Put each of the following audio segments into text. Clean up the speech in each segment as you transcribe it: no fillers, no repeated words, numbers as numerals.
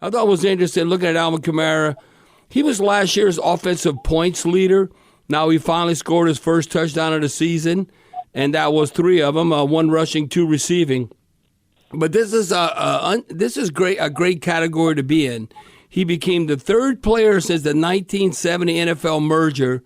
I thought it was interesting looking at Alvin Kamara. He was last year's offensive points leader. Now he finally scored his first touchdown of the season, and that was 3 of them, 1 rushing, 2 receiving. But this is a great category to be in. He became the 3rd player since the 1970 NFL merger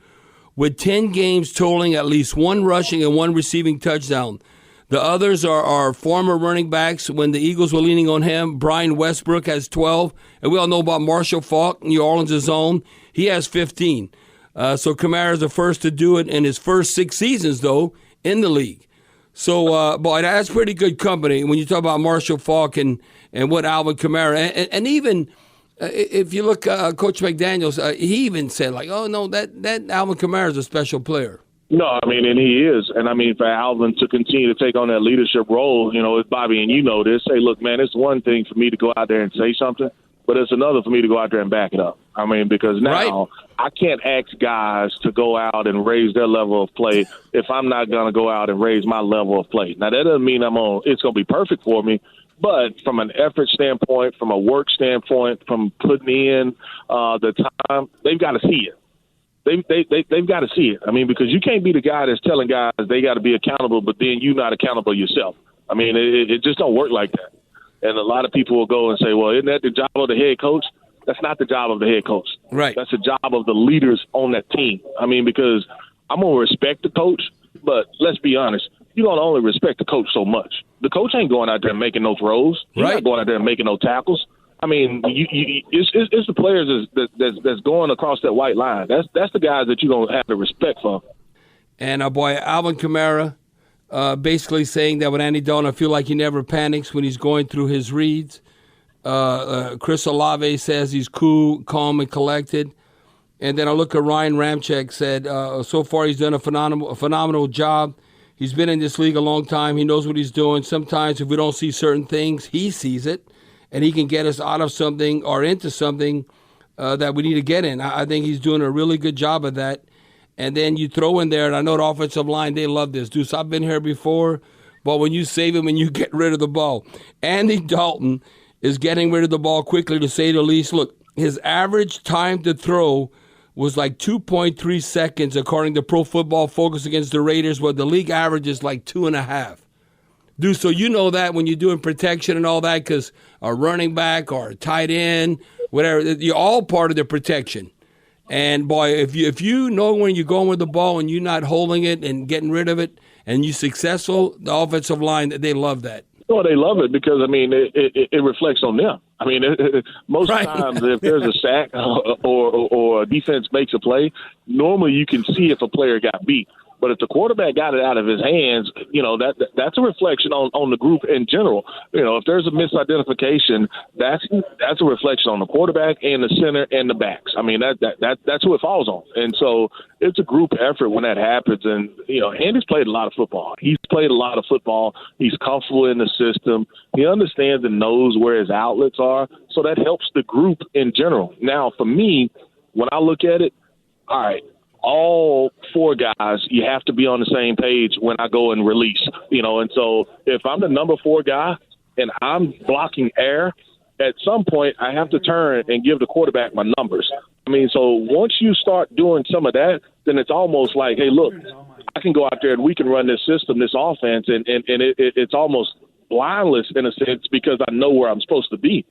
with 10 games totaling at least 1 rushing and 1 receiving touchdown. The others are former running backs when the Eagles were leaning on him. Brian Westbrook has 12. And we all know about Marshall Faulk, New Orleans' own. He has 15. So Kamara is the first to do it in his first 6 seasons, though, in the league. So, boy, that's pretty good company when you talk about Marshall Faulk and what Alvin Kamara. And even if you look, Coach McDaniels, he even said, like, oh, no, that Alvin Kamara is a special player. No, I mean, and he is. And, I mean, for Alvin to continue to take on that leadership role, you know, it's Bobby, and you know this, say, look, man, it's one thing for me to go out there and say something, but it's another for me to go out there and back it up. I mean, because now I can't ask guys to go out and raise their level of play if I'm not going to go out and raise my level of play. Now, that doesn't mean it's going to be perfect for me, but from an effort standpoint, from a work standpoint, from putting in the time, they've got to see it. They've got to see it. I mean, because you can't be the guy that's telling guys they got to be accountable, but then you're not accountable yourself. I mean, it just don't work like that. And a lot of people will go and say, well, isn't that the job of the head coach? That's not the job of the head coach. Right. That's the job of the leaders on that team. I mean, because I'm going to respect the coach, but let's be honest, you're going to only respect the coach so much. The coach ain't going out there making no throws. He's not going out there making no tackles. I mean, it's the players that's going across that white line. That's the guys that you're going to have the respect for. And boy, Alvin Kamara basically saying that with Andy Dalton, I feel like he never panics when he's going through his reads. Chris Olave says he's cool, calm, and collected. And then I look at Ryan Ramczyk said, so far he's done a phenomenal job. He's been in this league a long time. He knows what he's doing. Sometimes if we don't see certain things, he sees it. And he can get us out of something or into something that we need to get in. I think he's doing a really good job of that. And then you throw in there, and I know the offensive line, they love this. Deuce, I've been here before, but when you save him and you get rid of the ball, Andy Dalton is getting rid of the ball quickly, to say the least. Look, his average time to throw was like 2.3 seconds, according to Pro Football Focus against the Raiders, where the league average is like 2.5. Dude, so you know that when you're doing protection and all that, because a running back or a tight end, whatever, you're all part of the protection. And, boy, if you know when you're going with the ball and you're not holding it and getting rid of it and you're successful, the offensive line, they love that. Oh, they love it because, I mean, it reflects on them. I mean, most times if there's a sack or a defense makes a play, normally you can see if a player got beat. But if the quarterback got it out of his hands, you know, that's a reflection on the group in general. You know, if there's a misidentification, that's a reflection on the quarterback and the center and the backs. I mean, that's who it falls on. And so it's a group effort when that happens. And, you know, Andy's played a lot of football. He's played a lot of football. He's comfortable in the system. He understands and knows where his outlets are. So that helps the group in general. Now, for me, when I look at it, all right, all 4 guys, you have to be on the same page when I go and release, you know. And so if I'm the number 4 guy and I'm blocking air, at some point I have to turn and give the quarterback my numbers. I mean, so once you start doing some of that, then it's almost like, hey, look, I can go out there and we can run this system, this offense, and it's almost blindless in a sense because I know where I'm supposed to be.